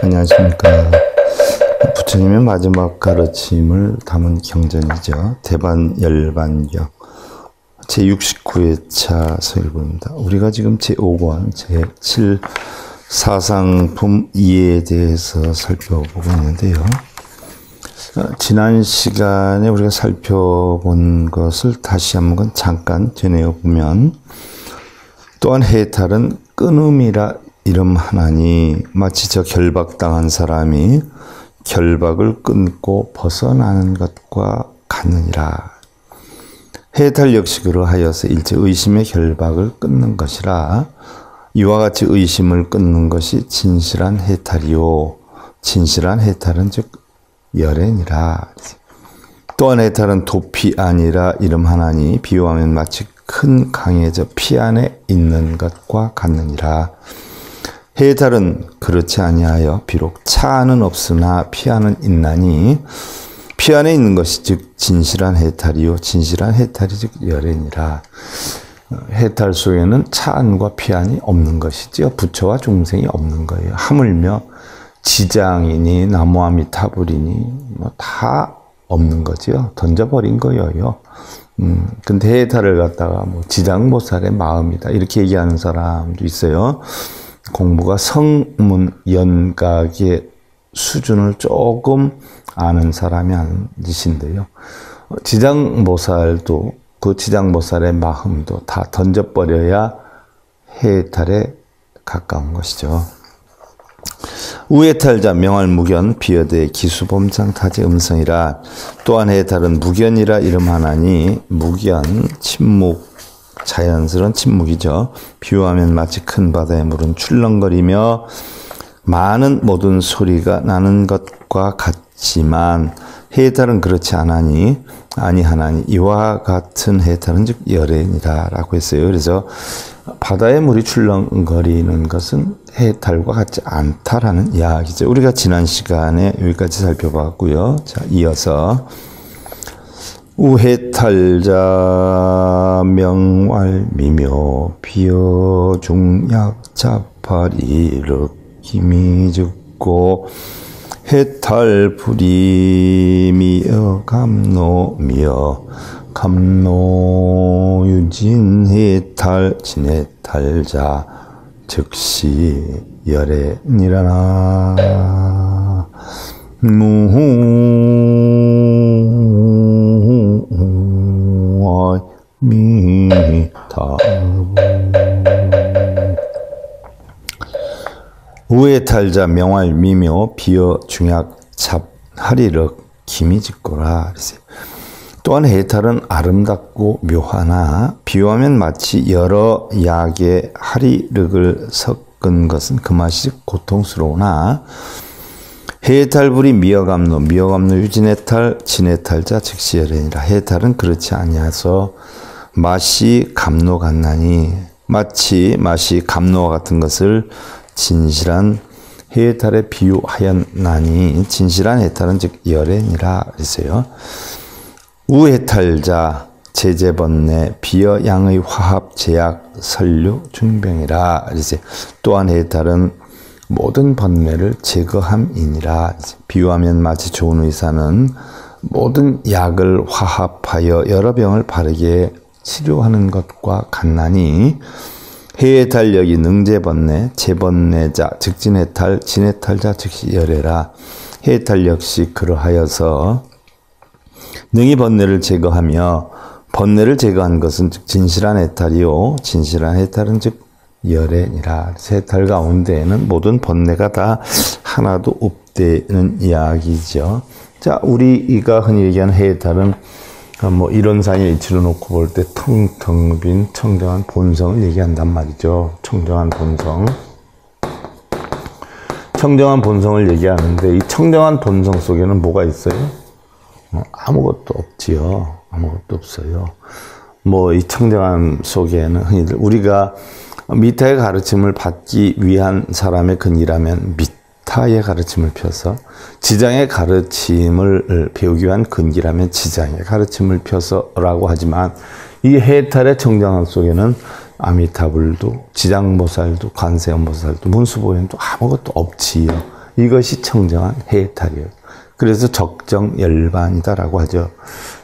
안녕하십니까. 부처님의 마지막 가르침을 담은 경전이죠. 대반열반경 제69회차 서일보입니다. 우리가 지금 제5권 제7 사상품 2에 대해서 살펴보고 있는데요. 지난 시간에 우리가 살펴본 것을 다시 한번 잠깐 되뇌어 보면, 또한 해탈은 끊음이라 이름 하나니 마치 저 결박당한 사람이 결박을 끊고 벗어나는 것과 같느니라. 해탈 역시 그러하여서 일체 의심의 결박을 끊는 것이라. 이와 같이 의심을 끊는 것이 진실한 해탈이요, 진실한 해탈은 즉 열애니라. 또한 해탈은 도피 아니라 이름 하나니 비유하면 마치 큰 강에 저 피 안에 있는 것과 같느니라. 해탈은 그렇지 아니하여 비록 차 안은 없으나 피 안은 있나니 피 안에 있는 것이 즉 진실한 해탈이요, 진실한 해탈이 즉 열애니라. 해탈 속에는 차 안과 피 안이 없는 것이지요. 부처와 중생이 없는 거예요. 하물며 지장이니 나무아미타불이니 뭐 다 없는 거지요. 던져버린 거예요. 근데 해탈을 갖다가 뭐 지장보살의 마음이다 이렇게 얘기하는 사람도 있어요. 공부가 성문 연각의 수준을 조금 아는 사람이 하는 짓인데요. 지장보살도 그 지장보살의 마음도 다 던져버려야 해탈에 가까운 것이죠. 우해탈자 명할무견 비여대 기수범상타제 음성이라. 또한 해탈은 무견이라 이름하나니 무견 침묵, 자연스러운 침묵이죠. 비유하면 마치 큰 바다의 물은 출렁거리며 많은 모든 소리가 나는 것과 같지만 해탈은 그렇지 아니하나니 이와 같은 해탈은 즉 열애니라 라고 했어요. 그래서 바다의 물이 출렁거리는 것은 해탈과 같지 않다라는 이야기죠. 우리가 지난 시간에 여기까지 살펴봤고요. 자, 이어서 우해탈자 명활미묘 비여중약자파리륵 힘이 죽고 해탈불이미여 감노미여 감노유진해탈 진해탈자 즉시 열애니라나. 우해탈자 명활미묘 비여중약잡하리륵 기미직고라. 또한 해탈은 아름답고 묘하나 비유하면 마치 여러 약의 하리륵을 섞은 것은 그 맛이 고통스러우나 해탈불이 미여감노 유진해탈 진해탈자 즉시 열애니라. 해탈은 그렇지 아니하서 맛이 감노 같나니 마치 맛이 감노와 같은 것을 진실한 해탈에 비유하였나니 진실한 해탈은 즉 열애니라 그랬어요. 우해탈자 제재번뇌 비여 양의 화합 제약 설류 중병이라. 이제 또한 해탈은 모든 번뇌를 제거함이니라. 비유하면 마치 좋은 의사는 모든 약을 화합하여 여러 병을 바르게 치료하는 것과 같나니 해탈력이 능제번뇌 제번뇌자 즉진해탈 진해탈자 즉시 열애라. 해탈 역시 그러하여서 능히 번뇌를 제거하며 번뇌를 제거한 것은 즉 진실한 해탈이요 진실한 해탈은 즉 열애니라. 해탈 가운데에는 모든 번뇌가 다 하나도 없다는 이야기죠. 자, 우리가 흔히 얘기하는 해탈은 뭐 이론상의 이치로 놓고 볼 때 텅텅 빈 청정한 본성을 얘기한단 말이죠. 청정한 본성. 청정한 본성을 얘기하는데 이 청정한 본성 속에는 뭐가 있어요? 아무것도 없지요. 아무것도 없어요. 뭐 이 청정함 속에는 흔히들 우리가 미타의 가르침을 받기 위한 사람의 근기라면 미타의 가르침을 펴서, 지장의 가르침을 배우기 위한 근기라면 지장의 가르침을 펴서라고 하지만, 이 해탈의 청정함 속에는 아미타불도, 지장보살도, 관세음보살도, 문수보현도 아무것도 없지요. 이것이 청정한 해탈이에요. 그래서 적정열반이다라고 하죠.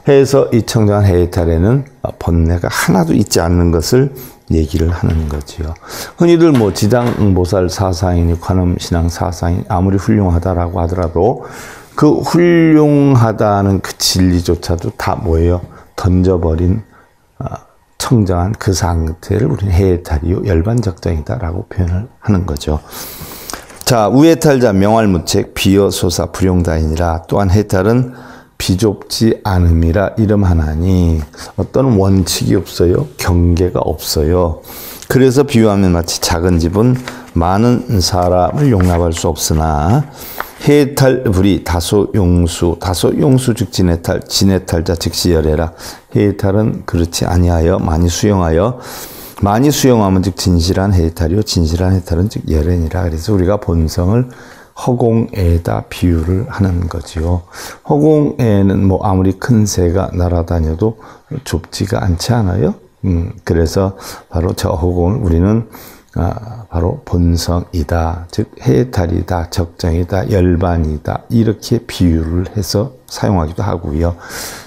해서 이 청정한 해탈에는 번뇌가 하나도 있지 않는 것을 얘기를 하는 거지요. 흔히들 뭐 지장보살 사상이니 관음신앙 사상이 아무리 훌륭하다라고 하더라도 그 훌륭하다는 그 진리조차도 다 뭐예요? 던져버린 청정한 그 상태를 우리는 해탈이요 열반적정이다라고 표현을 하는 거죠. 자, 우해탈자 명활무책 비여소사 불용다이니라. 또한 해탈은 비좁지 않음이라 이름하나니, 어떤 원칙이 없어요. 경계가 없어요. 그래서 비유하면 마치 작은 집은 많은 사람을 용납할 수 없으나 해탈불이 다소용수, 다소용수 즉 진해탈, 진해탈자 즉시 열애라. 해탈은 그렇지 아니하여 많이 수용하여, 많이 수용하면 즉 진실한 해탈이요 진실한 해탈은 즉 열애니라. 그래서 우리가 본성을 허공에다 비유를 하는 거지요. 허공에는 뭐 아무리 큰 새가 날아다녀도 좁지가 않지 않아요? 그래서 바로 저 허공을 우리는 바로 본성이다, 즉 해탈이다, 적정이다, 열반이다, 이렇게 비유를 해서 사용하기도 하고요.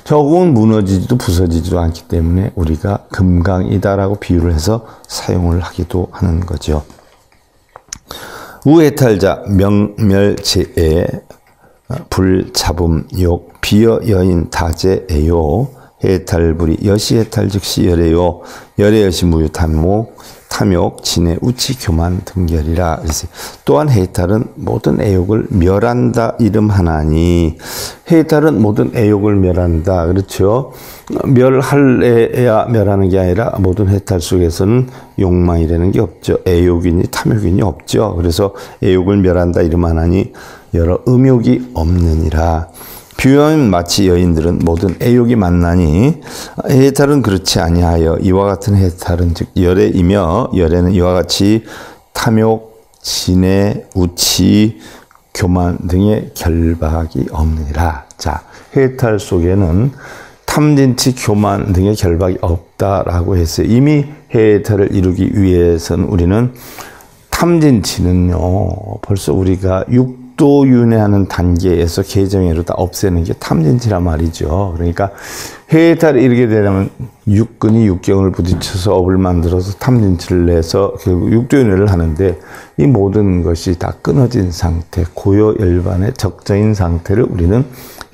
저 허공은 무너지지도 부서지지도 않기 때문에 우리가 금강이다라고 비유를 해서 사용을 하기도 하는 거죠. 우해탈자 명멸제에 불잡음 욕 비여 여인 다제에요. 해탈불이 여시해탈 즉시 열애요. 열애여시 무유탐목 탐욕 진해 우치 교만 등결이라. 또한 해탈은 모든 애욕을 멸한다 이름하나니, 해탈은 모든 애욕을 멸한다. 그렇죠? 멸할래야 멸하는 게 아니라 모든 해탈 속에서는 욕망이라는 게 없죠. 애욕이니 탐욕이니 없죠. 그래서 애욕을 멸한다 이름하나니 여러 음욕이 없느니라. 비유하면 마치 여인들은 모든 애욕이 만나니, 해탈은 그렇지 아니하여 이와 같은 해탈은 즉 열애이며, 열애는 이와 같이 탐욕, 진해, 우치, 교만 등의 결박이 없느니라. 자, 해탈 속에는 탐진치, 교만 등의 결박이 없다라고 했어요. 이미 해탈을 이루기 위해서는 우리는 탐진치는요, 벌써 우리가 육도윤회하는 단계에서 개정회로 다 없애는 게 탐진치란 말이죠. 그러니까 해탈을 이르게 되려면 육근이 육경을 부딪혀서 업을 만들어서 탐진치를 내서 결국 육도윤회를 하는데, 이 모든 것이 다 끊어진 상태, 고요열반의 적정인 상태를 우리는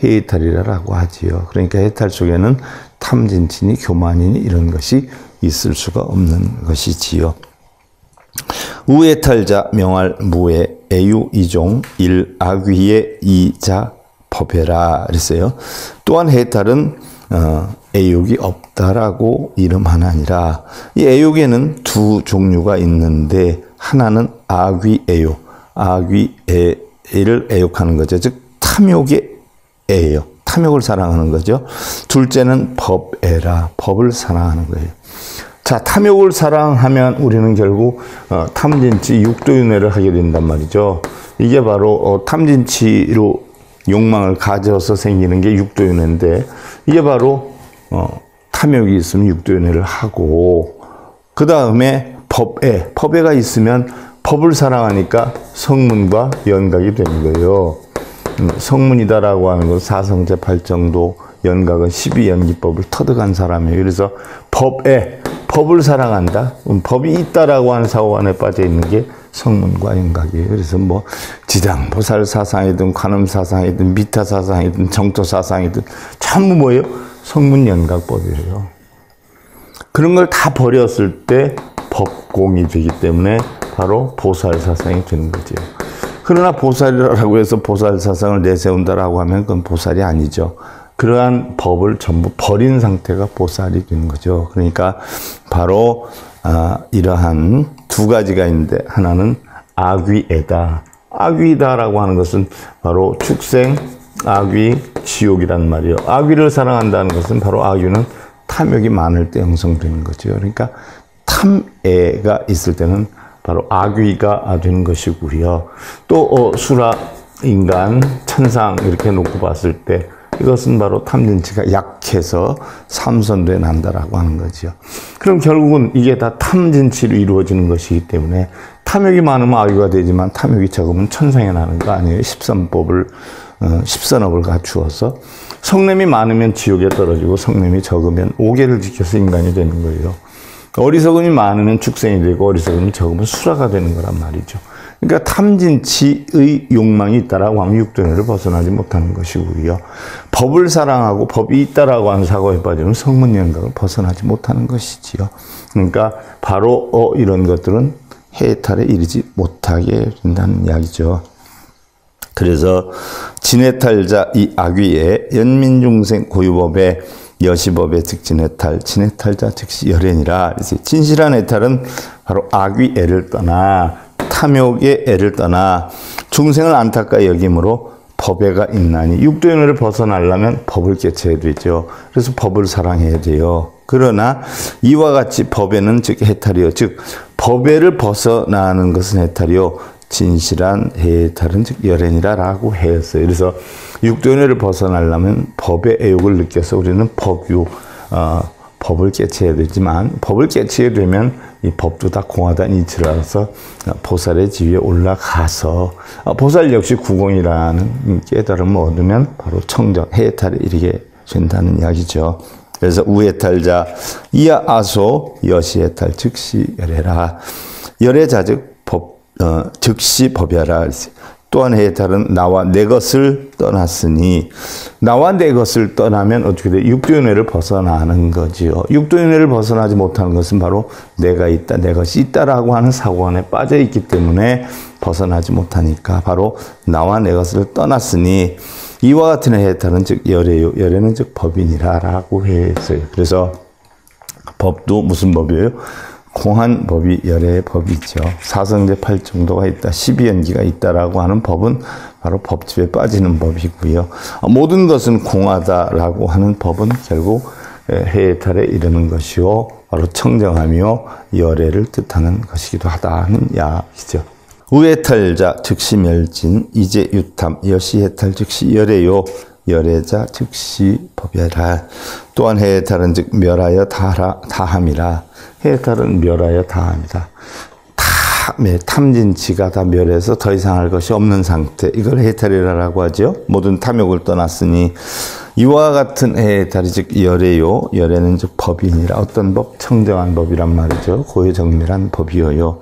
해탈이라고 하지요. 그러니까 해탈 속에는 탐진치니 교만이니 이런 것이 있을 수가 없는 것이지요. 우해탈자 명할 무해 애유 이종 일 악위의 이자 법해라 그랬어요. 또한 해탈은 애욕이 없다라고 이름하나니라. 이 애욕에는 두 종류가 있는데, 하나는 악위 애욕, 악위를 애욕하는 거죠. 즉 탐욕의 애예요. 탐욕을 사랑하는 거죠. 둘째는 법애라, 법을 사랑하는 거예요. 자, 탐욕을 사랑하면 우리는 결국 탐진치 육도윤회를 하게 된단 말이죠. 이게 바로 탐진치로 욕망을 가져서 생기는 게 육도윤회인데, 이게 바로 탐욕이 있으면 육도윤회를 하고, 그 다음에 법애가 있으면 법을 사랑하니까 성문과 연각이 되는 거예요. 성문이다라고 하는 건 사성제 8정도, 연각은 12연기법을 터득한 사람이에요. 그래서 법을 사랑한다. 법이 있다라고 하는 사고관에 빠져 있는 게 성문과 연각이에요. 그래서 뭐 지장보살 사상이든 관음 사상이든 미타 사상이든 정토 사상이든 전부 뭐예요? 성문 연각법이에요. 그런 걸 다 버렸을 때 법공이 되기 때문에 바로 보살 사상이 되는 거죠. 그러나 보살이라고 해서 보살 사상을 내세운다라고 하면 그건 보살이 아니죠. 그러한 법을 전부 버린 상태가 보살이 되는 거죠. 그러니까 바로 이러한 두 가지가 있는데 하나는 악귀애다. 악귀다라고 하는 것은 바로 축생, 악귀, 지옥이란 말이에요. 악귀를 사랑한다는 것은 바로 악귀는 탐욕이 많을 때 형성되는 거죠. 그러니까 탐애가 있을 때는 바로 악귀가 되는 것이고요. 또 수라, 인간, 천상 이렇게 놓고 봤을 때 이것은 바로 탐진치가 약해서 삼선도에 난다라고 하는 거죠. 그럼 결국은 이게 다 탐진치로 이루어지는 것이기 때문에 탐욕이 많으면 악귀가 되지만 탐욕이 적으면 천상에 나는 거 아니에요. 십선업을 갖추어서 성냄이 많으면 지옥에 떨어지고 성냄이 적으면 오계를 지켜서 인간이 되는 거예요. 어리석음이 많으면 축생이 되고 어리석음이 적으면 수라가 되는 거란 말이죠. 그러니까 탐진치의 욕망이 있다라고 하면 육도연애를 벗어나지 못하는 것이고요. 법을 사랑하고 법이 있다라고 하는 사고에 빠지면 성문연각을 벗어나지 못하는 것이지요. 그러니까 바로 이런 것들은 해탈에 이르지 못하게 된다는 이야기죠. 그래서 진해탈자 이 악위에 연민중생 고유법에 여시법의 즉진해탈, 진해탈자 즉시 열애니라. 진실한 해탈은 바로 악위애를 떠나 탐욕의 애를 떠나 중생을 안타까이 여김으로 법애가 있나니 육도연애를 벗어나려면 법을 깨쳐야 되죠. 그래서 법을 사랑해야 돼요. 그러나 이와 같이 법애는 즉 해탈이요. 즉 법애를 벗어나는 것은 해탈이요. 진실한 해탈은 즉 열애니라 라고 했어요. 그래서 육도연애를 벗어나려면 법의 애욕을 느껴서 우리는 법을 깨쳐야 되지만 법을 깨치게 되면 이 법도 다 공하다는 이치를 알아서 보살의 지위에 올라가서 보살 역시 구공이라는 깨달음을 얻으면 바로 청정, 해탈에 이르게 된다는 이야기죠. 그래서 우해탈자 이하 아소 여시해탈 즉시 열애라. 열애자 즉 즉시 법야라. 또한 해탈은 나와 내 것을 떠났으니 나와 내 것을 떠나면 어떻게 돼? 육도연애를 벗어나는 거지요. 육도연애를 벗어나지 못하는 것은 바로 내가 있다, 내 것이 있다라고 하는 사고 안에 빠져 있기 때문에 벗어나지 못하니까 바로 나와 내 것을 떠났으니 이와 같은 해탈은 즉 열애요. 열애는 즉 법이니라라고 했어요. 그래서 법도 무슨 법이에요? 공한 법이 열애의 법이죠. 사성제 8정도가 있다, 12연기가 있다라고 하는 법은 바로 법집에 빠지는 법이고요. 모든 것은 공하다라고 하는 법은 결국 해탈에 이르는 것이요, 바로 청정하며 열애를 뜻하는 것이기도 하다는 이야기죠. 우해탈자 즉시 멸진, 이제 유탐, 여시해탈 즉시 열애요. 열애자 즉시 법야라. 또한 해탈은 즉 멸하여 다함이라. 해탈은 멸하여 다함이다. 탐진치가 다 멸해서 더 이상 할 것이 없는 상태, 이걸 해탈이라고 하죠. 모든 탐욕을 떠났으니 이와 같은 해탈이 즉 열애요. 열애는 즉 법이니라. 어떤 법? 청정한 법이란 말이죠. 고해정밀한 법이어요.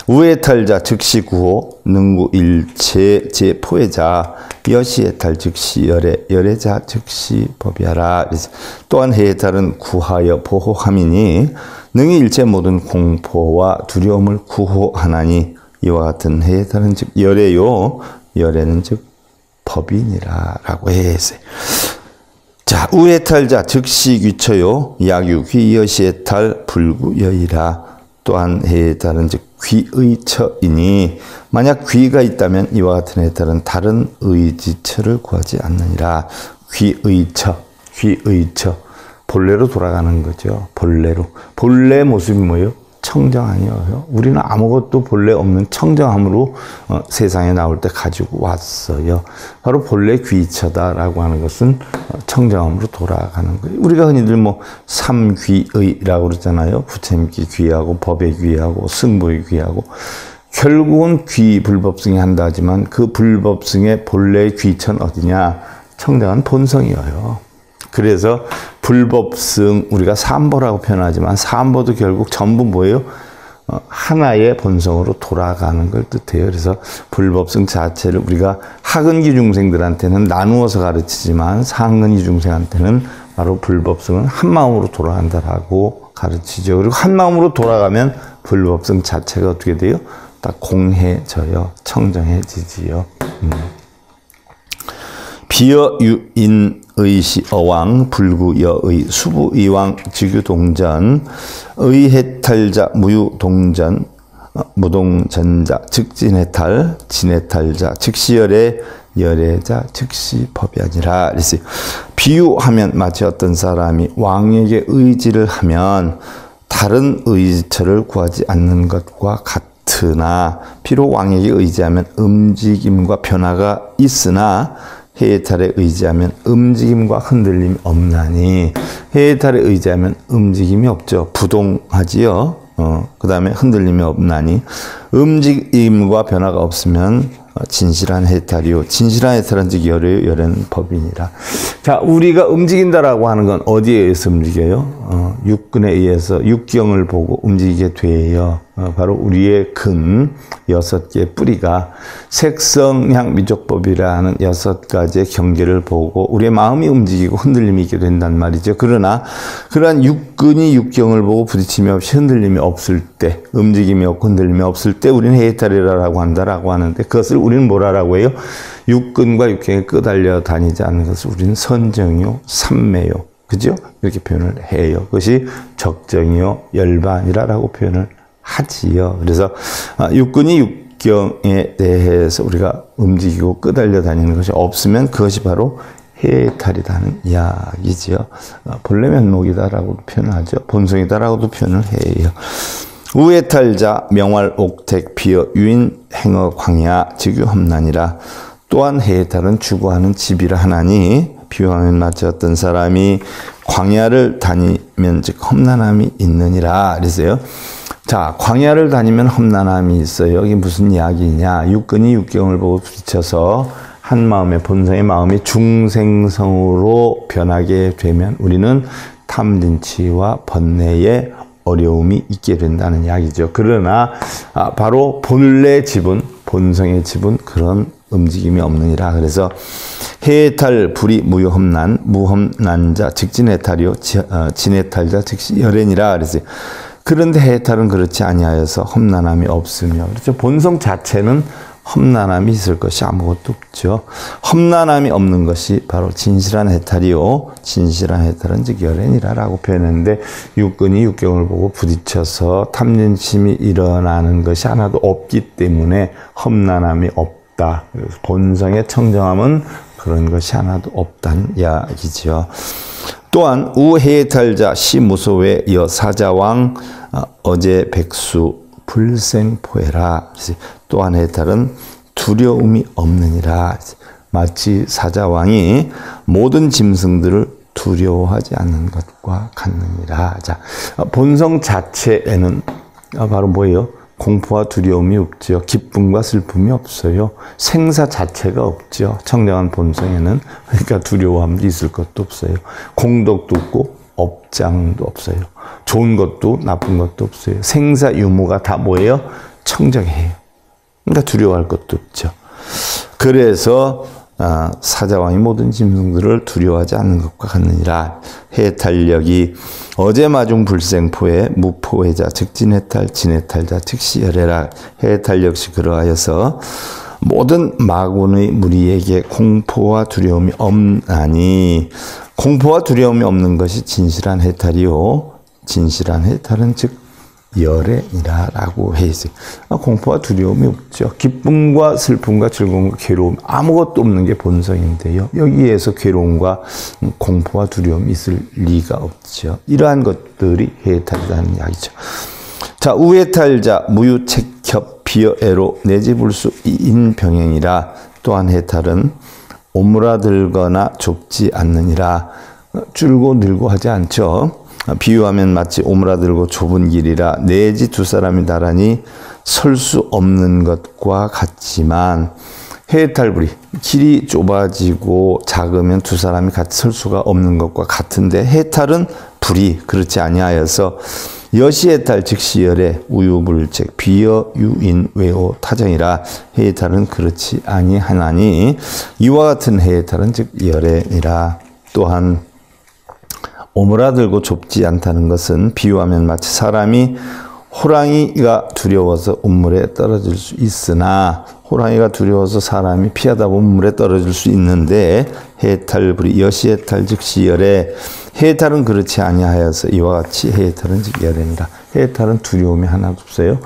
우해탈자 즉시 구호, 능구 일체 제포해자, 여시해탈 즉시 열애, 열애자 즉시 법이하라. 또한 해탈은 구하여 보호함이니 능히 일체 모든 공포와 두려움을 구호하나니 이와 같은 해탈은 즉 열애요. 열애는 즉 법이니라 라고 했어요. 자, 우해탈자 즉시 귀처요. 약유 귀여시해탈 불구여이라. 또한 해탈은 즉 귀의처이니 만약 귀가 있다면 이와 같은 해탈은 다른 의지처를 구하지 않느니라. 귀의처, 귀의처. 본래로 돌아가는 거죠. 본래로. 본래 모습이 뭐예요? 청정 아니에요. 우리는 아무것도 본래 없는 청정함으로 세상에 나올 때 가지고 왔어요. 바로 본래 귀처다라고 하는 것은 청정함으로 돌아가는 거예요. 우리가 흔히들 뭐 삼귀의라고 그러잖아요. 부처님께 귀하고 법에 귀하고 승부에 귀하고, 결국은 귀 불법승에 한다 하지만 그 불법승의 본래 귀처는 어디냐? 청정한 본성이에요. 그래서 불법승, 우리가 삼보라고 표현하지만 삼보도 결국 전부 뭐예요? 하나의 본성으로 돌아가는 걸 뜻해요. 그래서 불법승 자체를 우리가 하근기 중생들한테는 나누어서 가르치지만 상근기 중생한테는 바로 불법승은 한 마음으로 돌아간다라고 가르치죠. 그리고 한 마음으로 돌아가면 불법승 자체가 어떻게 돼요? 딱 공해져요. 청정해지지요. 비어 유인 의시 어왕 불구여의 수부이왕 지규동전 의해탈자 무유동전 무동전자 즉진해탈 진해탈자 즉시열애 열애자 즉시 법이 아니라 그랬어요. 비유하면 마치 어떤 사람이 왕에게 의지를 하면 다른 의처를 구하지 않는 것과 같으나 비록 왕에게 의지하면 움직임과 변화가 있으나 해탈에 의지하면 움직임과 흔들림이 없나니 해탈에 의지하면 움직임이 없죠. 부동하지요. 그 다음에 흔들림이 없나니 움직임과 변화가 없으면 진실한 해탈이요. 진실한 해탈은 즉 열애는 법이니라. 자, 우리가 움직인다라고 하는 건 어디에 의해서 움직여요? 육근에 의해서 육경을 보고 움직이게 돼요. 바로 우리의 근 6개의 뿌리가 색성향 미적법이라는 6가지의 경계를 보고 우리의 마음이 움직이고 흔들림이 있게 된단 말이죠. 그러나 그러한 육근이 육경을 보고 부딪힘이 없이 흔들림이 없을 때, 움직임이 없고 흔들림이 없을 때 우리는 해탈이라고 한다라고 하는데 그것을 우리는 뭐라고 해요? 육근과 육경에 끄달려 다니지 않는 것을 우리는 선정이요, 삼매요. 그죠? 이렇게 표현을 해요. 그것이 적정이요, 열반이라고 표현을 하지요. 그래서 육근이 육경에 대해서 우리가 움직이고 끄달려 다니는 것이 없으면 그것이 바로 해탈이라는 이야기지요. 본래 면목이다라고 표현하죠. 본성이다라고도 표현을 해요. 우해탈자 명활 옥택 비어 유인 행어 광야 즉유 험난이라. 또한 해탈은 추구하는 집이라 하나니 비유하면 마치 어떤 사람이 광야를 다니면 즉 험난함이 있느니라 그랬어요. 자, 광야를 다니면 험난함이 있어요. 이게 무슨 이야기냐? 육근이 육경을 보고 부딪혀서 한 마음의 본성의 마음이 중생성으로 변하게 되면 우리는 탐진치와 번뇌의 어려움이 있게 된다는 이야기죠. 그러나 바로 본래 집은, 본성의 집은 그런 움직임이 없느니라. 그래서 해탈 불이 무효험난 무험난자 직진해탈이요 진해탈자 즉시 열애니라 그랬어요. 그런데 해탈은 그렇지 아니하여서 험난함이 없으며, 그렇죠. 본성 자체는 험난함이 있을 것이 아무것도 없죠. 험난함이 없는 것이 바로 진실한 해탈이요. 진실한 해탈은 즉 열애니라라고 표현했는데 육근이 육경을 보고 부딪혀서 탐진심이 일어나는 것이 하나도 없기 때문에 험난함이 없다. 그래서 본성의 청정함은 그런 것이 하나도 없다는 이야기죠. 또한 우해탈자 시무소외 여사자왕 어제 백수 불생포해라. 또한 해탈은 두려움이 없느니라. 마치 사자왕이 모든 짐승들을 두려워하지 않는 것과 같느니라. 자, 본성 자체에는 바로 뭐예요? 공포와 두려움이 없죠. 기쁨과 슬픔이 없어요. 생사 자체가 없죠. 청정한 본성에는. 그러니까 두려워함도 있을 것도 없어요. 공덕도 없고 업장도 없어요. 좋은 것도 나쁜 것도 없어요. 생사 유무가 다 뭐예요? 청정해요. 그러니까 두려워할 것도 없죠. 그래서 사자왕이 모든 짐승들을 두려워하지 않는 것과 같느니라. 해탈력이 어제 마중 불생포에 무포해자 즉진해탈 진해탈자 즉시 열애라. 해탈 역시 그러하여서 모든 마군의 무리에게 공포와 두려움이 없나니, 공포와 두려움이 없는 것이 진실한 해탈이요 진실한 해탈은 즉 열애니라 라고 해 있어요. 공포와 두려움이 없죠. 기쁨과 슬픔과 즐거움과 괴로움 아무것도 없는 게 본성인데요. 여기에서 괴로움과 공포와 두려움이 있을 리가 없죠. 이러한 것들이 해탈이라는 이야기죠. 자, 우해탈자 무유책협 비어애로 내지불수 이인병행이라. 또한 해탈은 오므라들거나 좁지 않느니라. 줄고 늘고 하지 않죠. 비유하면 마치 오므라들고 좁은 길이라 내지 두 사람이 나란히 설 수 없는 것과 같지만, 해탈불이 길이 좁아지고 작으면 두 사람이 같이 설 수가 없는 것과 같은데 해탈은 불이 그렇지 아니하여서 여시해탈 즉시열애 우유불책 비여 유인 외오 타정이라. 해탈은 그렇지 아니하나니 이와 같은 해탈은 즉 열애니라. 또한 오므라들고 좁지 않다는 것은 비유하면 마치 사람이 호랑이가 두려워서 우물에 떨어질 수 있으나 호랑이가 두려워서 사람이 피하다 보면 물에 떨어질 수 있는데 해탈불이 여시해탈 즉 시열에 해탈은 그렇지 아니하여서 이와 같이 해탈은 즉 열이니라. 해탈은 두려움이 하나도 없어요.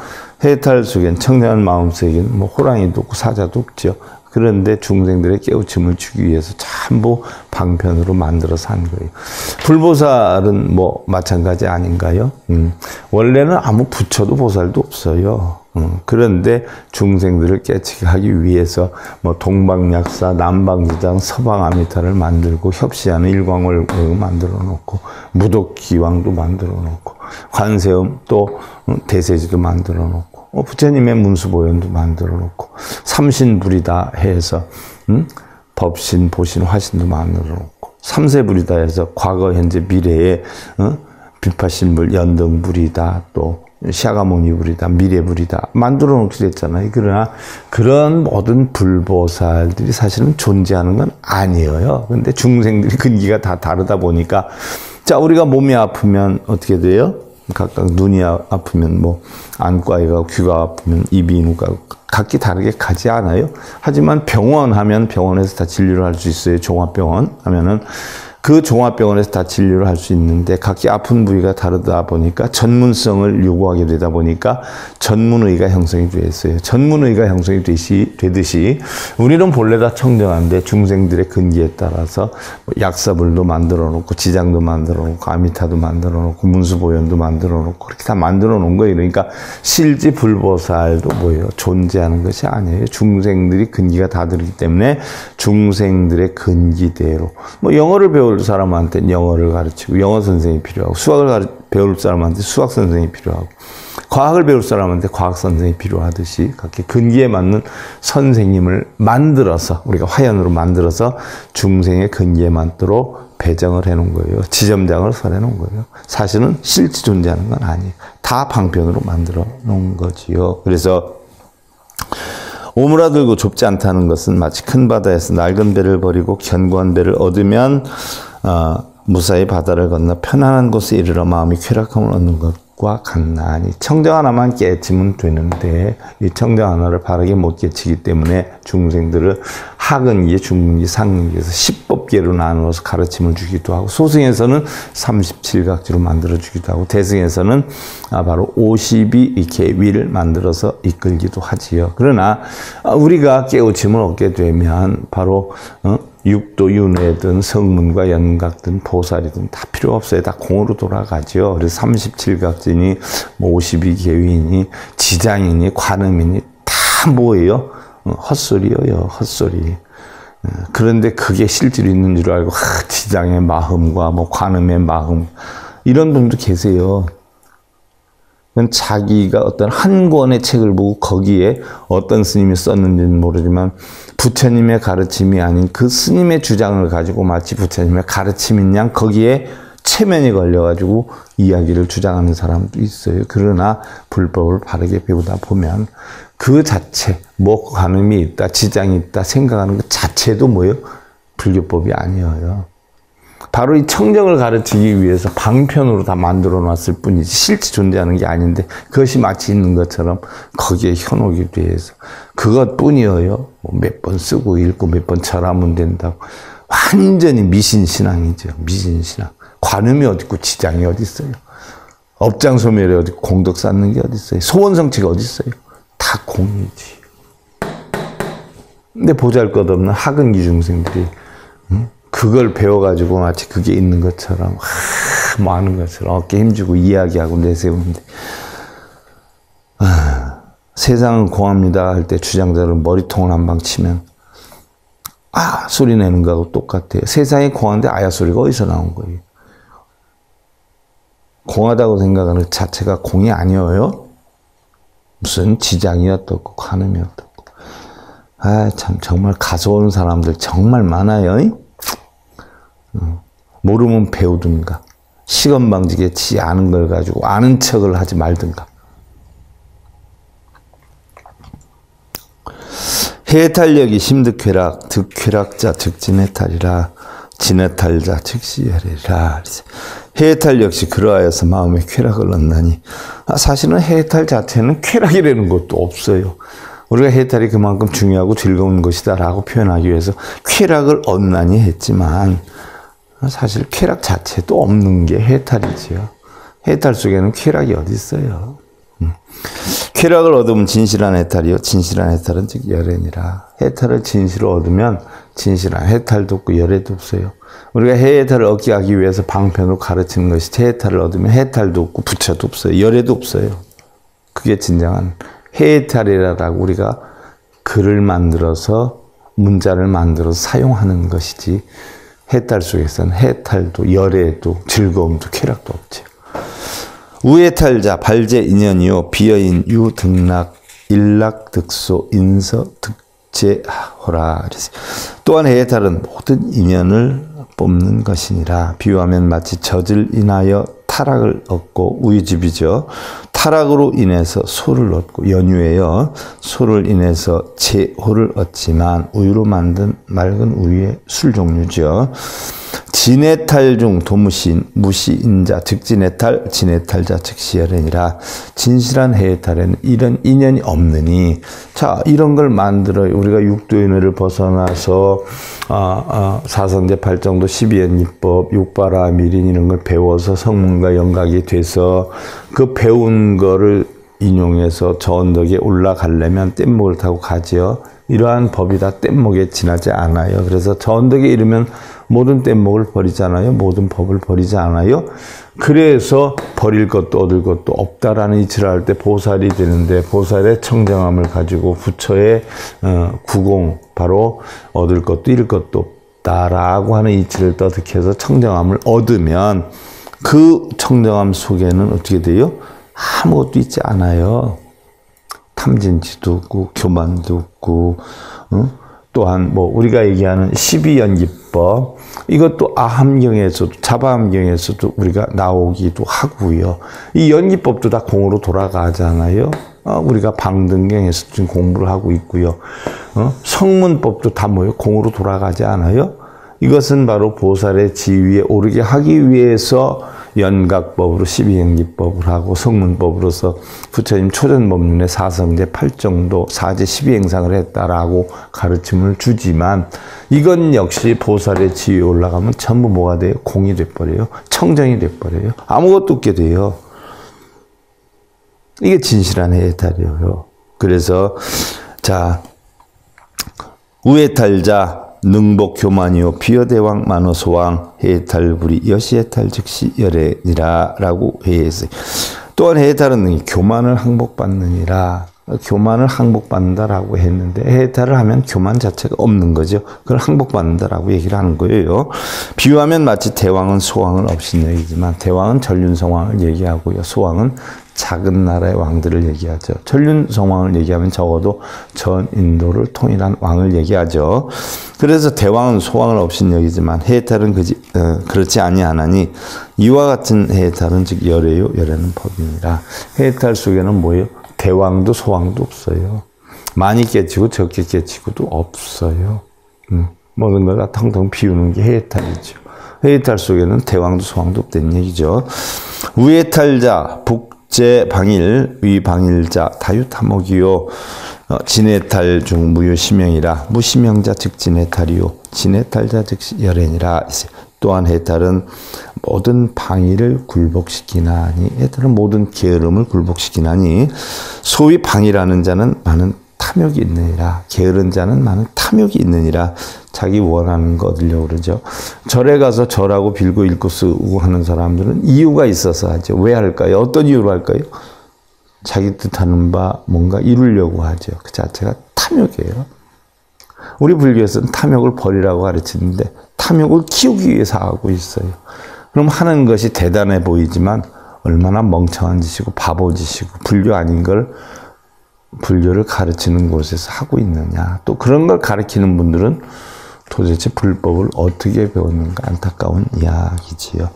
해탈 속엔 청량한 마음속에는 뭐 호랑이도 없고 사자도 없죠. 그런데 중생들의 깨우침을 주기 위해서 전부 방편으로 만들어서 한 거예요. 불보살은 뭐 마찬가지 아닌가요? 원래는 아무 부처도 보살도 없어요. 그런데 중생들을 깨치게 하기 위해서 뭐 동방약사, 남방지장, 서방아미타를 만들고 협시하는 일광을 만들어 놓고 무독기왕도 만들어 놓고 관세음 또 대세지도 만들어 놓고 부처님의 문수보현도 만들어 놓고 삼신불이다 해서 법신, 보신, 화신도 만들어 놓고 삼세불이다 해서 과거, 현재, 미래에 비파신불, 연등불이다 또 샤가모니불이다 미래불이다 만들어 놓기도 했잖아요. 그러나 그런 모든 불보살들이 사실은 존재하는 건 아니에요. 근데 중생들이 근기가 다 다르다 보니까 자 우리가 몸이 아프면 어떻게 돼요? 각각 눈이 아프면 뭐 안과에 가고 귀가 아프면 이비인후 가고 각기 다르게 가지 않아요? 하지만 병원 하면 병원에서 다 진료를 할 수 있어요. 종합병원 하면은 그 종합병원에서 다 진료를 할 수 있는데 각기 아픈 부위가 다르다 보니까 전문성을 요구하게 되다 보니까 전문의가 형성이 되었어요. 전문의가 형성이 되듯이 우리는 본래 다 청정한데 중생들의 근기에 따라서 약사불도 만들어 놓고 지장도 만들어 놓고 아미타도 만들어 놓고 문수보현도 만들어 놓고 그렇게 다 만들어 놓은 거예요. 그러니까 실지 불보살도 뭐예요? 존재하는 것이 아니에요. 중생들이 근기가 다 다르기 때문에 중생들의 근기대로 뭐 영어를 배울 사람한테는 영어를 가르치고 영어 선생이 필요하고 수학을 배울 사람한테 수학 선생이 필요하고 과학을 배울 사람한테 과학 선생이 필요하듯이 각기 근기에 맞는 선생님을 만들어서 우리가 화연으로 만들어서 중생의 근기에 맞도록 배정을 해놓은 거예요. 지점장을 설해놓은 거예요. 사실은 실제 존재하는 건 아니에요. 다 방편으로 만들어 놓은 거지요. 그래서 오므라들고 좁지 않다는 것은 마치 큰 바다에서 낡은 배를 버리고 견고한 배를 얻으면 무사히 바다를 건너 편안한 곳에 이르러 마음이 쾌락함을 얻는 것과 같나니 청정 하나만 깨치면 되는데 이 청정 하나를 바르게 못 깨치기 때문에 중생들을 하근기, 중근기, 상근기에서 10법계로 나누어서 가르침을 주기도 하고 소승에서는 37각지로 만들어 주기도 하고 대승에서는 바로 52계위를 만들어서 이끌기도 하지요. 그러나 우리가 깨우침을 얻게 되면 바로 육도 윤회든 성문과 연각든 보살이든 다 필요 없어요. 다 공으로 돌아가죠. 그래서 37각지니 뭐 52계위니 지장이니 관음이니 다 뭐예요? 헛소리예요. 헛소리. 그런데 그게 실제로 있는 줄 알고 지장의 마음과 뭐 관음의 마음 이런 분도 계세요. 자기가 어떤 한 권의 책을 보고 거기에 어떤 스님이 썼는지는 모르지만 부처님의 가르침이 아닌 그 스님의 주장을 가지고 마치 부처님의 가르침인 양 거기에 체면이 걸려가지고 이야기를 주장하는 사람도 있어요. 그러나 불법을 바르게 배우다 보면 그 자체, 뭐 관음이 있다, 지장이 있다 생각하는 것 자체도 뭐예요? 불교법이 아니에요. 바로 이 청정을 가르치기 위해서 방편으로 다 만들어 놨을 뿐이지 실제 존재하는 게 아닌데 그것이 마치 있는 것처럼 거기에 현혹이 돼서 그것뿐이에요. 뭐 몇 번 쓰고 읽고 몇 번 절하면 된다고. 완전히 미신신앙이죠. 미신신앙. 관음이 어디 있고 지장이 어디 있어요. 업장소멸이 어디 있고 공덕 쌓는 게 어디 있어요. 소원성취가 어디 있어요. 다 공이지. 근데 보잘것없는 하근기 중생들이 그걸 배워가지고 마치 그게 있는 것처럼 뭐 하는 것처럼 어깨 힘주고 이야기하고 내세우는데 세상은 공합니다 할 때 주장자를 머리통을 한 방 치면 소리 내는 거하고 똑같아요. 세상이 공한데 아야 소리가 어디서 나온 거예요? 공하다고 생각하는 것 자체가 공이 아니에요. 무슨 지장이 어떻고 관음이 어떻고 참 정말 가소운 사람들 정말 많아요. 모르면 배우든가 시건방지게 지 아는 걸 가지고 아는 척을 하지 말든가. 해탈력이 심득쾌락 득쾌락자 즉진해탈이라 진해탈자 즉시해리라. 해탈 역시 그러하여서 마음에 쾌락을 얻나니. 사실은 해탈 자체는 쾌락이라는 것도 없어요. 우리가 해탈이 그만큼 중요하고 즐거운 것이다 라고 표현하기 위해서 쾌락을 얻나니 했지만 사실 쾌락 자체도 없는 게 해탈이지요. 해탈 속에는 쾌락이 어디 있어요. 쾌락을 얻으면 진실한 해탈이요. 진실한 해탈은 즉 열애니라. 해탈을 진실로 얻으면 진실한 해탈도 없고 열애도 없어요. 우리가 해탈을 얻게 하기 위해서 방편으로 가르치는 것이 해탈을 얻으면 해탈도 없고 부처도 없어요. 열애도 없어요. 그게 진정한 해탈이라고 우리가 글을 만들어서 문자를 만들어서 사용하는 것이지 해탈 속에서는 해탈도 열애도 즐거움도 쾌락도 없죠. 우해탈자 발제 인연이요 비여인 유등락 일락득소 인서 득제호라. 또한 해탈은 모든 인연을 뽑는 것이니라. 비유하면 마치 젖을 인하여 타락을 얻고 우유즙이죠. 타락으로 인해서 소를 얻고 연유에요. 소를 인해서 제호를 얻지만 우유로 만든 맑은 우유의 술 종류죠. 진해탈 중 도무신 무시인자 즉 진해탈 진해탈자 즉시 열애니라. 진실한 해탈에는 이런 인연이 없느니. 자, 이런 걸 만들어요. 우리가 육도인회를 벗어나서 사성제 8정도 12연기법 육바라 미린 이런 걸 배워서 성문과 연각이 돼서 그 배운 거를 인용해서 저 언덕에 올라가려면 뗏목을 타고 가지요. 이러한 법이 다 뗏목에 지나지 않아요. 그래서 저 언덕에 이르면 모든 뗏목을 버리잖아요. 모든 법을 버리지 않아요. 그래서 버릴 것도 얻을 것도 없다라는 이치를 할 때 보살이 되는데 보살의 청정함을 가지고 부처의 구공 바로 얻을 것도 잃을 것도 없다라고 하는 이치를 떠득해서 청정함을 얻으면 그 청정함 속에는 어떻게 돼요? 아무것도 있지 않아요. 탐진치도 없고 교만도 없고 또한 뭐 우리가 얘기하는 12연기법 이것도 아함경에서도 자바함경에서도 우리가 나오기도 하고요. 이 연기법도 다 공으로 돌아가잖아요. 우리가 방등경에서 지금 공부를 하고 있고요. 성문법도 다 뭐예요? 공으로 돌아가지 않아요? 이것은 바로 보살의 지위에 오르게 하기 위해서 연각법으로 12연기법을 하고 성문법으로서 부처님 초전법륜의 사성제 8정도 사제 12행상을 했다라고 가르침을 주지만 이건 역시 보살의 지위에 올라가면 전부 뭐가 돼요? 공이 돼버려요. 청정이 돼버려요. 아무것도 없게 돼요. 이게 진실한 해탈이에요. 그래서 자 우해탈자 능복 교만이요 비여대왕 만어소왕 해탈불이 여시해탈 즉시 열애니라 라고 회했어요. 또한 해탈은 교만을 항복받느니라. 교만을 항복받는다라고 했는데 해탈을 하면 교만 자체가 없는 거죠. 그걸 항복받는다라고 얘기를 하는 거예요. 비유하면 마치 대왕은 소왕을 없인 얘기지만 대왕은 전륜성왕을 얘기하고요. 소왕은 작은 나라의 왕들을 얘기하죠. 전륜성왕을 얘기하면 적어도 전 인도를 통일한 왕을 얘기하죠. 그래서 대왕은 소왕을 없인 여기지만 해탈은 그렇지 아니하나니 이와 같은 해탈은 즉 열애요. 열애는 법이니라. 해탈 속에는 뭐예요? 대왕도 소왕도 없어요. 많이 깨치고 적게 깨치고도 없어요. 모든 걸 다 텅텅 비우는 게 해탈이죠. 해탈 속에는 대왕도 소왕도 없다는 얘기죠. 우해탈자 북제 방일 위방일자 다유탐옥이요 진해탈 중 무유심명이라. 무심명자 즉 진해탈이요 진해탈자 즉 열애니라. 또한 해탈은 모든 방위를 굴복시키나니 해탈은 모든 게으름을 굴복시키나니 소위 방위라는 자는 많은 탐욕이 있느니라. 게으른 자는 많은 탐욕이 있느니라. 자기 원하는 거 얻으려고 그러죠. 절에 가서 절하고 빌고 읽고 쓰고 하는 사람들은 이유가 있어서 하죠. 왜 할까요? 어떤 이유로 할까요? 자기 뜻하는 바 뭔가 이루려고 하죠. 그 자체가 탐욕이에요. 우리 불교에서는 탐욕을 버리라고 가르치는데 탐욕을 키우기 위해서 하고 있어요. 그럼 하는 것이 대단해 보이지만 얼마나 멍청한 짓이고 바보 짓이고 불교 아닌 걸 불교를 가르치는 곳에서 하고 있느냐. 또 그런 걸 가르치는 분들은 도대체 불법을 어떻게 배웠는가 안타까운 이야기지요.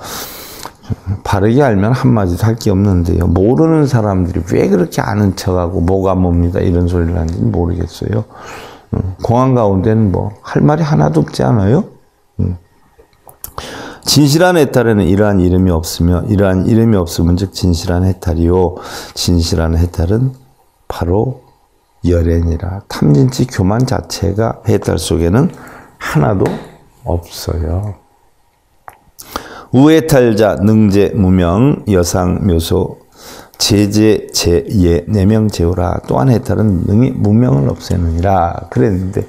바르게 알면 한마디도 할 게 없는데요. 모르는 사람들이 왜 그렇게 아는 척하고 뭐가 뭡니다 이런 소리를 하는지는 모르겠어요. 공안 가운데는 뭐 할 말이 하나도 없지 않아요? 진실한 해탈에는 이러한 이름이 없으며 이러한 이름이 없으면 즉 진실한 해탈이요 진실한 해탈은 바로 열애니라. 탐진치 교만 자체가 해탈 속에는 하나도 없어요. 우해탈자 능제 무명 여상 묘소 제제 제예 내명 제오라. 또한 해탈은 능히 무명을 없애느니라 그랬는데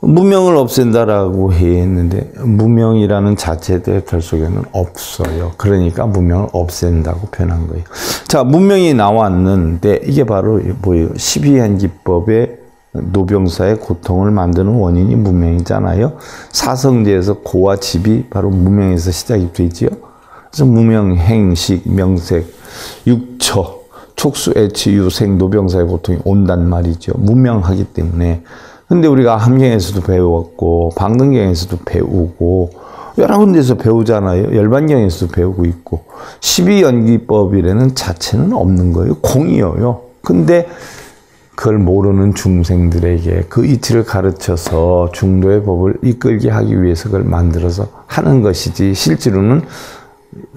무명을 없앤다라고 했는데 무명이라는 자체도 해탈 속에는 없어요. 그러니까 무명을 없앤다고 표현한 거예요. 자, 무명이 나왔는데 이게 바로 뭐예요? 12한기법의 노병사의 고통을 만드는 원인이 무명이잖아요. 사성제에서 고와 집이 바로 무명에서 시작이 되지요. 그래서 무명, 행식, 명색, 육처, 촉수, 애치, 유생, 노병사의 고통이 온단 말이죠. 무명하기 때문에. 근데 우리가 함경에서도 배웠고 방등경에서도 배우고 여러 군데서 배우잖아요. 열반경에서도 배우고 있고 12연기법이라는 자체는 없는 거예요. 공이에요. 근데 그걸 모르는 중생들에게 그 이치를 가르쳐서 중도의 법을 이끌게 하기 위해서 그걸 만들어서 하는 것이지 실제로는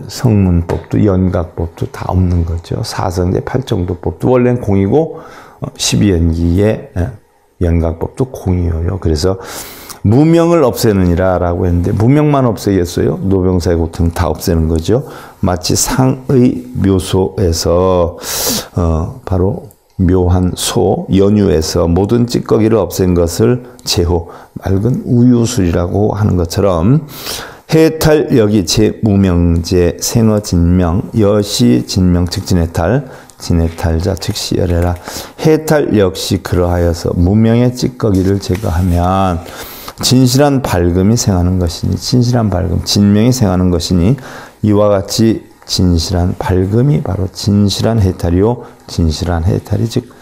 성문법도 연각법도 다 없는 거죠. 사성제 팔정도법도 원래는 공이고 12연기의 연각법도 공이에요. 그래서 무명을 없애느니라 라고 했는데 무명만 없애겠어요? 노병사의 고통 다 없애는 거죠. 마치 상의 묘소에서 바로 묘한 소 연유에서 모든 찌꺼기를 없앤 것을 제호 맑은 우유술이라고 하는 것처럼 해탈력이 제무명제 생어진명 여시진명 즉진해탈 진해탈자 즉시 열애라. 해탈 역시 그러하여서 무명의 찌꺼기를 제거하면 진실한 밝음이 생하는 것이니 진실한 밝음 진명이 생하는 것이니 이와 같이 진실한 밝음이 바로 진실한 해탈이요 진실한 해탈이 즉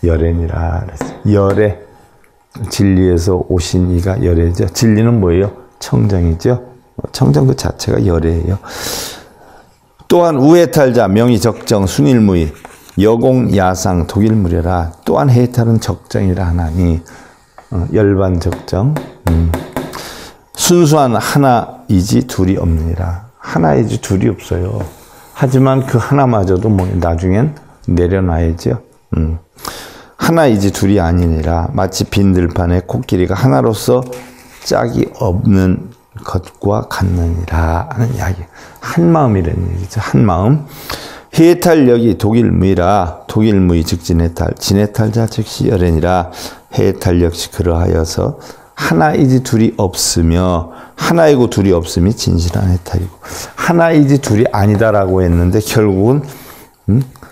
열애니라. 열애 진리에서 오신 이가 열애죠. 진리는 뭐예요? 청정이죠. 청정 그 자체가 열애예요. 또한 우해탈자 명의 적정 순일무의 여공 야상 독일무려라. 또한 해탈은 적정이라 하나니 열반 적정 순수한 하나이지 둘이 없느니라. 하나이지 둘이 없어요. 하지만 그 하나마저도 뭐 나중엔 내려놔야죠. 하나이지 둘이 아니니라. 마치 빈 들판에 코끼리가 하나로서 짝이 없는 것과 같느니라 하는 이야기. 한 마음이라는 얘기죠. 한 마음. 해탈력이 독일무이라. 독일무이 즉 진해탈. 진해탈자 즉시 열애니라. 해탈 역시 그러하여서 하나이지 둘이 없으며 하나이고 둘이 없음이 진실한 해탈이고 하나이지 둘이 아니다라고 했는데 결국은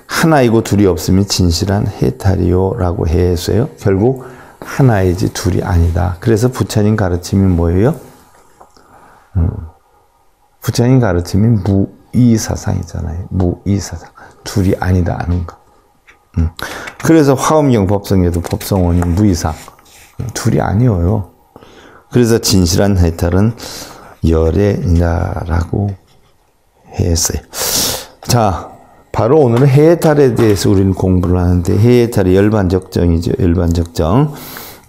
하나이고 둘이 없음이 진실한 해탈이요 라고 했어요. 결국 하나이지 둘이 아니다. 그래서 부처님 가르침이 뭐예요? 부처님 가르침이 무이사상이잖아요. 무이사상. 둘이 아니다 하는 거. 그래서 화엄경 법성에도 법성원이 무이상. 둘이 아니에요. 그래서 진실한 해탈은 열애이다라고 했어요. 자, 바로 오늘은 해탈에 대해서 우리는 공부를 하는데 해탈이 열반적정이죠. 열반적정.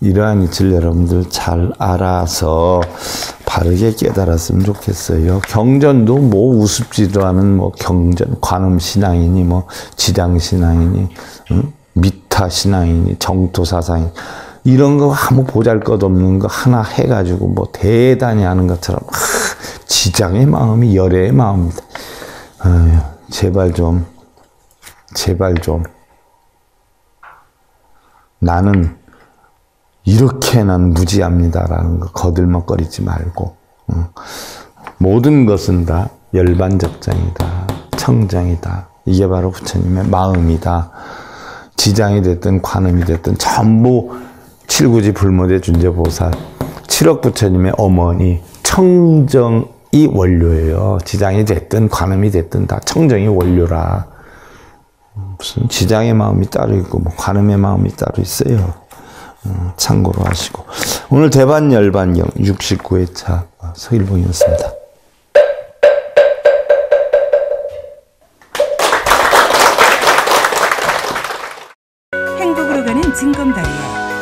이러한 이치를 여러분들 잘 알아서 바르게 깨달았으면 좋겠어요. 경전도 뭐 우습지도 않은 뭐 경전, 관음신앙이니 뭐 지장신앙이니 미타신앙이니 정토사상이니 이런 거 아무 보잘것없는 거 하나 해가지고 뭐 대단히 하는 것처럼 지장의 마음이 열애의 마음입니다. 아유, 제발 좀 나는 이렇게 난 무지합니다라는 거 거들먹거리지 말고 모든 것은 다 열반적정이다. 청정이다. 이게 바로 부처님의 마음이다. 지장이 됐든 관음이 됐든 전부 칠구지 불모대 준재보살 7억 부처님의 어머니 청정이 원료예요. 지장이 됐든 관음이 됐든 다 청정이 원료라. 무슨 지장의 마음이 따로 있고 뭐 관음의 마음이 따로 있어요. 참고로 하시고 오늘 대반열반경 69회차 서일봉이었습니다. 행복으로 가는 징검다리에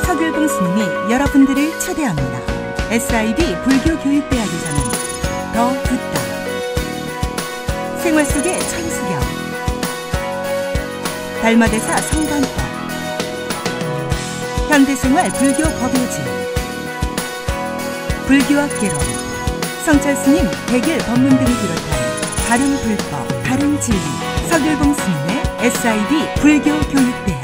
서길봉 스님이 여러분들을 초대합니다. SIB 불교교육대학에서는 더 듣다. 생활 속의 천수경. 달마대사 성관법. 현대생활 불교 법요지. 불교학 개론. 성철스님 백일 법문 등을 비롯한 다른 불법, 다른 진리. 서길봉 스님의 SIB 불교 교육대.